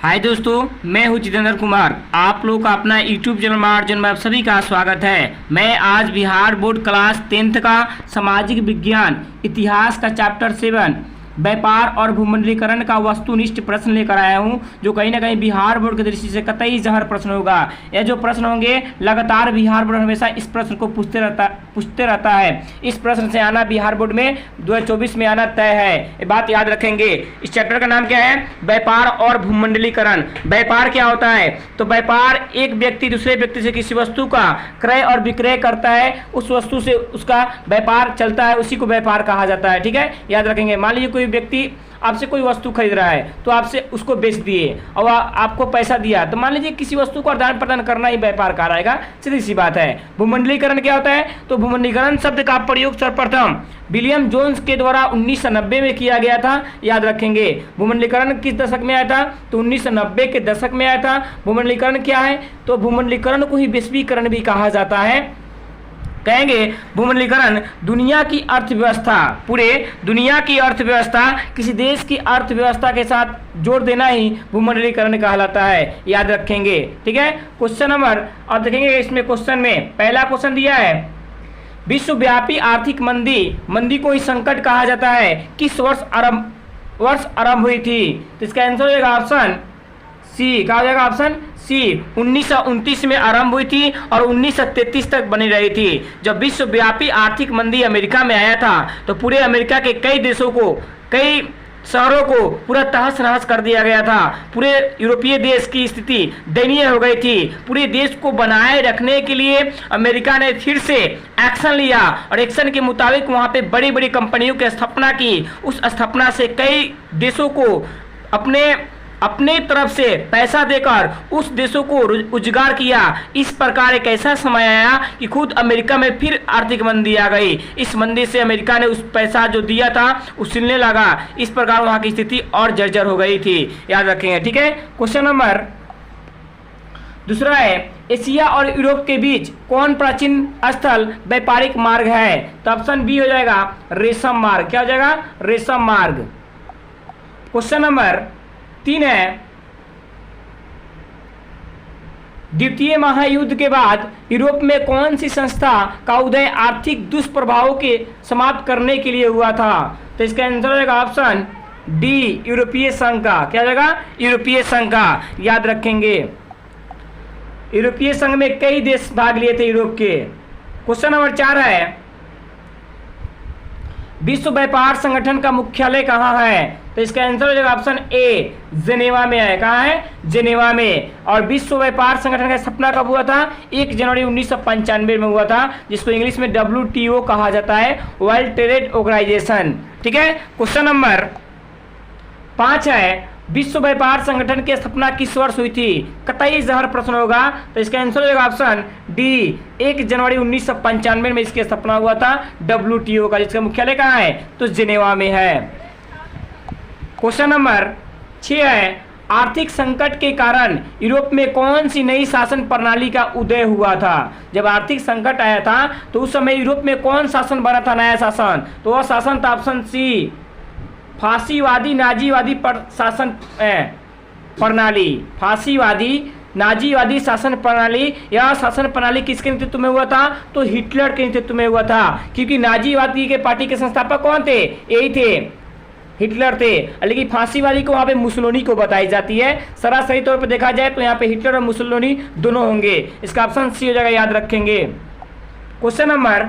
हाय दोस्तों, मैं हूं जितेंद्र कुमार। आप लोग का अपना यूट्यूब चैनल मार्जिन में आप सभी का स्वागत है। मैं आज बिहार बोर्ड क्लास 10th का सामाजिक विज्ञान इतिहास का चैप्टर 7 व्यापार और भूमंडलीकरण का वस्तुनिष्ठ प्रश्न लेकर आया हूं, जो कहीं ना कहीं बिहार बोर्ड की दृष्टि से कतई जहर प्रश्न होगा। यह जो प्रश्न होंगे लगातार बिहार बोर्ड हमेशा इस प्रश्न को पूछते रहता है। इस प्रश्न से आना बिहार बोर्ड में 2024 में आना तय है, ये बात याद रखेंगे। इस चैप्टर का नाम क्या है? व्यापार और भूमंडलीकरण। व्यापार क्या होता है? तो व्यापार एक व्यक्ति दूसरे व्यक्ति से किसी वस्तु का क्रय और विक्रय करता है, उस वस्तु से उसका व्यापार चलता है, उसी को व्यापार कहा जाता है। ठीक है, याद रखेंगे। मान लीजिए कोई व्यक्ति आपसे कोई वस्तु खरीद रहा है, तो आपसे उसको बेच दिए और आपको पैसा दिया, तो मान लीजिए किसी वस्तु को आदान प्रदान करना ही व्यापार कहलाएगा। सीधी सी बात है। भूमंडलीकरण क्या होता है? तो भूमंडलीकरण शब्द का प्रयोग सर्वप्रथम विलियम जोन्स के द्वारा 1990 में किया गया था। याद रखेंगे। भूमंडलीकरण किस दशक में आया था? तो 1990 के दशक में आया था। भूमंडलीकरण क्या है? तो भूमंडलीकरण को ही वैश्वीकरण भी कहा जाता है। कहेंगे भूमंडलीकरण दुनिया की अर्थव्यवस्था, पूरे दुनिया की अर्थव्यवस्था किसी देश की अर्थव्यवस्था के साथ जोड़ देना ही भूमंडलीकरण कहलाता है। याद रखेंगे। ठीक है। क्वेश्चन नंबर अब देखेंगे। इसमें क्वेश्चन में पहला क्वेश्चन दिया है, विश्वव्यापी आर्थिक मंदी को ही संकट कहा जाता है, किस वर्ष आरंभ हुई थी? तो इसका आंसर हो जाएगा ऑप्शन सी। क्या हो जाएगा? Option C. 1929 में आरंभ हुई थी और 1933 तक बनी रही थी। जब विश्वव्यापी आर्थिक मंदी अमेरिका में आया था, तो पूरे अमेरिका के कई देशों को, कई शहरों को पूरा तहस नहस कर दिया गया था। पूरे यूरोपीय देश की स्थिति दयनीय हो गई थी। पूरे देश को बनाए रखने के लिए अमेरिका ने फिर से एक्शन लिया और एक्शन के मुताबिक वहां पे बड़ी बड़ी कंपनियों की स्थापना की। उस स्थापना से कई देशों को अपने तरफ से पैसा देकर उस देशों को रोजगार किया। इस प्रकार एक ऐसा समय आया कि खुद अमेरिका में फिर आर्थिक मंदी आ गई। इस मंदी से अमेरिका ने उस पैसा जो दिया था उछलने लगा। इस प्रकार वहां की स्थिति और जर्जर हो गई थी। याद रखेंगे। ठीक है। क्वेश्चन नंबर दूसरा है, एशिया और यूरोप के बीच कौन प्राचीन स्थल व्यापारिक मार्ग है? तो ऑप्शन बी हो जाएगा रेशम मार्ग। क्या हो जाएगा? रेशम मार्ग। क्वेश्चन नंबर 3 है, द्वितीय महायुद्ध के बाद यूरोप में कौन सी संस्था का उदय आर्थिक दुष्प्रभावों के समाप्त करने के लिए हुआ था? तो इसका आंसर होगा ऑप्शन डी, यूरोपीय संघ का। क्या होगा? यूरोपीय संघ का। याद रखेंगे। यूरोपीय संघ में कई देश भाग लिए थे यूरोप के। क्वेश्चन नंबर 4 है, विश्व व्यापार संगठन का मुख्यालय कहाँ है? तो इसका आंसर हो जाएगा ऑप्शन ए, जेनेवा में है। कहाँ है? जेनेवा में। और विश्व व्यापार संगठन का स्थापना कब हुआ था? 1 जनवरी 1995 में हुआ था, जिसको इंग्लिश में WTO कहा जाता है, वर्ल्ड ट्रेड ऑर्गेनाइजेशन। ठीक है। क्वेश्चन नंबर 5 है, विश्व व्यापार संगठन की स्थापना किस वर्ष हुई थी? कतई जहर प्रश्न होगा। तो इसका आंसर होगा ऑप्शन डी, 1 जनवरी 1995 में इसकी स्थापना हुआ था WTO का, जिसका मुख्यालय कहाँ है? तो जिनेवा में है। क्वेश्चन नंबर 6 है, आर्थिक संकट के कारण यूरोप में कौन सी नई शासन प्रणाली का उदय हुआ था? जब आर्थिक संकट आया था तो उस समय यूरोप में कौन शासन बना था? नया शासन। तो वह शासन था ऑप्शन सी, फांसीवादी नाजीवादी शासन प्रणाली। फांसीवादी नाजीवादी शासन प्रणाली। यह शासन प्रणाली किसके नेतृत्व में हुआ था? तो हिटलर के नेतृत्व में हुआ था, क्योंकि नाजीवादी के पार्टी के संस्थापक कौन थे? यही थे, हिटलर थे। लेकिन फांसीवादी को वहां पे मुसोलिनी को बताई जाती है। सरासरी तौर पर देखा जाए तो यहाँ पे हिटलर और मुसोलिनी दोनों होंगे। इसका ऑप्शन सी हो जाएगा। याद रखेंगे। क्वेश्चन नंबर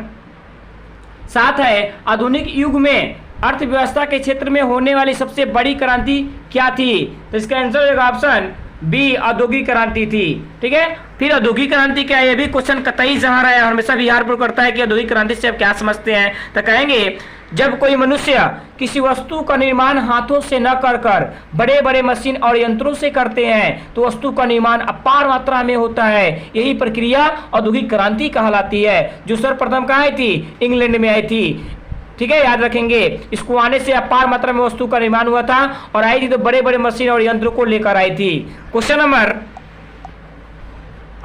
7 है, आधुनिक युग में अर्थव्यवस्था के क्षेत्र में होने वाली सबसे बड़ी क्रांति क्या थी? तो इसका आंसर होगा ऑप्शन बी, औद्योगिक क्रांति थी। ठीक है। फिर औद्योगिक क्रांति क्या है? ये भी क्वेश्चन कतई जहां रहा है, हमेशा बिहार पर करता है कि औद्योगिक क्रांति से आप क्या समझते हैं? तो कहेंगे जब कोई मनुष्य किसी वस्तु का निर्माण हाथों से न कर बड़े बड़े मशीन और यंत्रों से करते हैं, तो वस्तु का निर्माण अपार मात्रा में होता है। यही प्रक्रिया औद्योगिक क्रांति कहलाती है, जो सर्वप्रथम कहाँ आई थी? इंग्लैंड में आई थी। ठीक है। याद रखेंगे। इसको आने से अपार मात्रा में वस्तु का निर्माण हुआ था और आई थी तो बड़े बड़े मशीन और यंत्रों को लेकर आई थी। क्वेश्चन नंबर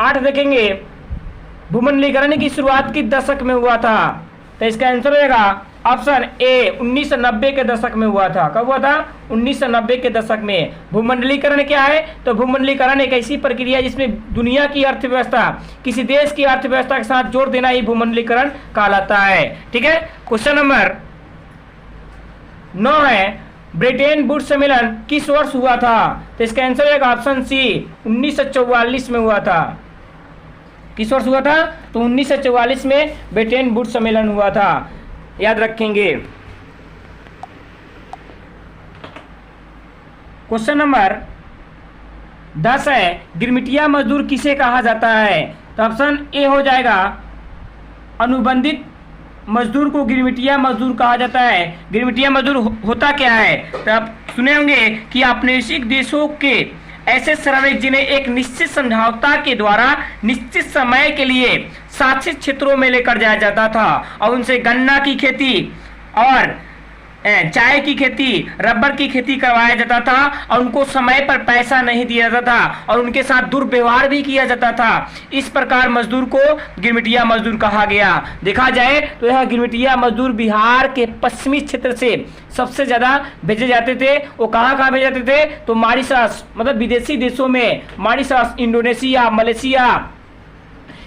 8 देखेंगे, भूमंडलीकरण की शुरुआत किस दशक में हुआ था? तो इसका आंसर रहेगा ऑप्शन ए 1990 के दशक में हुआ था। कब हुआ था? 1990 के दशक में। भूमंडलीकरण क्या है? तो भूमंडलीकरण एक ऐसी प्रक्रिया है जिसमें दुनिया की अर्थव्यवस्था किसी देश की अर्थव्यवस्था के साथ जोड़ देना ही भूमंडलीकरण कहलाता है। ठीक है। क्वेश्चन नंबर 9 है, ब्रिटेन वुड्स सम्मेलन किस वर्ष हुआ था? तो इसका आंसर है ऑप्शन सी 1944 में हुआ था। किस वर्ष हुआ था? तो 1944 में ब्रिटेन वुड्स सम्मेलन हुआ था, याद रखेंगे। क्वेश्चन नंबर 10 है, गिरमिटिया मजदूर किसे कहा जाता है? तो ऑप्शन ए हो जाएगा, अनुबंधित मजदूर को गिरमिटिया मजदूर कहा जाता है। गिरमिटिया मजदूर होता क्या है? तो आप सुने होंगे कि औपनिवेशिक देशों के ऐसे श्रमिक जिन्हें एक निश्चित समझौता के द्वारा निश्चित समय के लिए शासित क्षेत्रों में लेकर जाया जाता था और उनसे गन्ना की खेती और चाय की खेती, रबर की खेती करवाया जाता था और उनको समय पर पैसा नहीं दिया जाता था और उनके साथ दुर्व्यवहार भी किया जाता था। इस प्रकार मजदूर को गिरमिटिया मजदूर कहा गया। देखा जाए तो यह गिरमिटिया मजदूर बिहार के पश्चिमी क्षेत्र से सबसे ज्यादा भेजे जाते थे। वो कहाँ भेजे जाते थे? तो मॉरिशस, मतलब विदेशी देशों में, मॉरिशस, इंडोनेशिया, मलेशिया,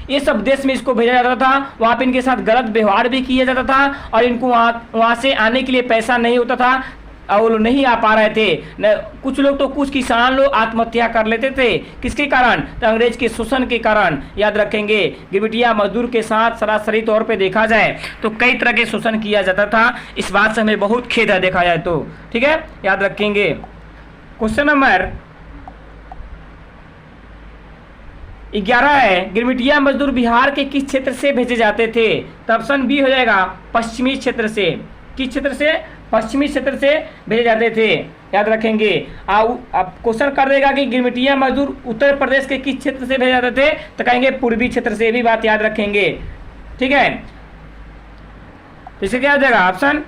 ये सब देश में इसको भेजा जाता था। वहाँ पे इनके साथ गलत व्यवहार भी किया जाता था और इनको वहाँ से आने के लिए पैसा नहीं होता था और वो लोग नहीं आ पा रहे थे। कुछ लोग तो कुछ किसान लोग आत्महत्या कर लेते थे। किसके कारण? तो अंग्रेज के शोषण के कारण। याद रखेंगे, गिरमिटिया मजदूर के साथ सरासरी तौर पे देखा जाए तो कई तरह के शोषण किया जाता था। इस बात से हमें बहुत खेद है देखा जाए तो। ठीक है, याद रखेंगे। क्वेश्चन नंबर 11 है, गिरमिटिया मजदूर बिहार के किस क्षेत्र से भेजे जाते थे? तो ऑप्शन बी हो जाएगा, पश्चिमी क्षेत्र से। किस क्षेत्र से? पश्चिमी क्षेत्र से भेजे जाते थे, याद रखेंगे। अब क्वेश्चन कर देगा कि गिरमिटिया मजदूर उत्तर प्रदेश के किस क्षेत्र से भेजे जाते थे? तो कहेंगे पूर्वी क्षेत्र से। भी बात याद रखेंगे। ठीक है, तो इसे क्या हो जाएगा? ऑप्शन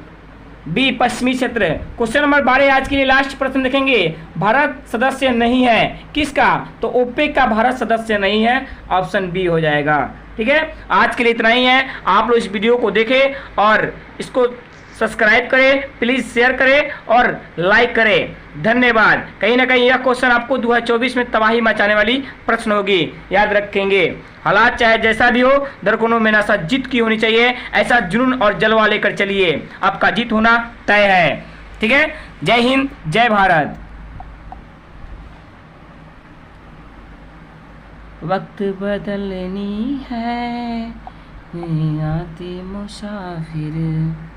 बी, पश्चिमी क्षेत्र। क्वेश्चन नंबर 12 आज के लिए लास्ट प्रश्न देखेंगे। भारत सदस्य नहीं है किसका? तो ओपेक का भारत सदस्य नहीं है। ऑप्शन बी हो जाएगा। ठीक है, आज के लिए इतना ही है। आप लोग इस वीडियो को देखें और इसको सब्सक्राइब करें, प्लीज शेयर करें और लाइक करें। धन्यवाद। कहीं ना कहीं यह क्वेश्चन आपको 2024 में तबाही मचाने वाली प्रश्न होगी, याद रखेंगे। हालात चाहे जैसा भी हो, दरकोनों में ना जीत की होनी चाहिए। ऐसा जुनून और जलवा लेकर चलिए, आपका जीत होना तय है। ठीक है, जय हिंद, जय भारत। वक्त बदलनी है आते मुसाफिर।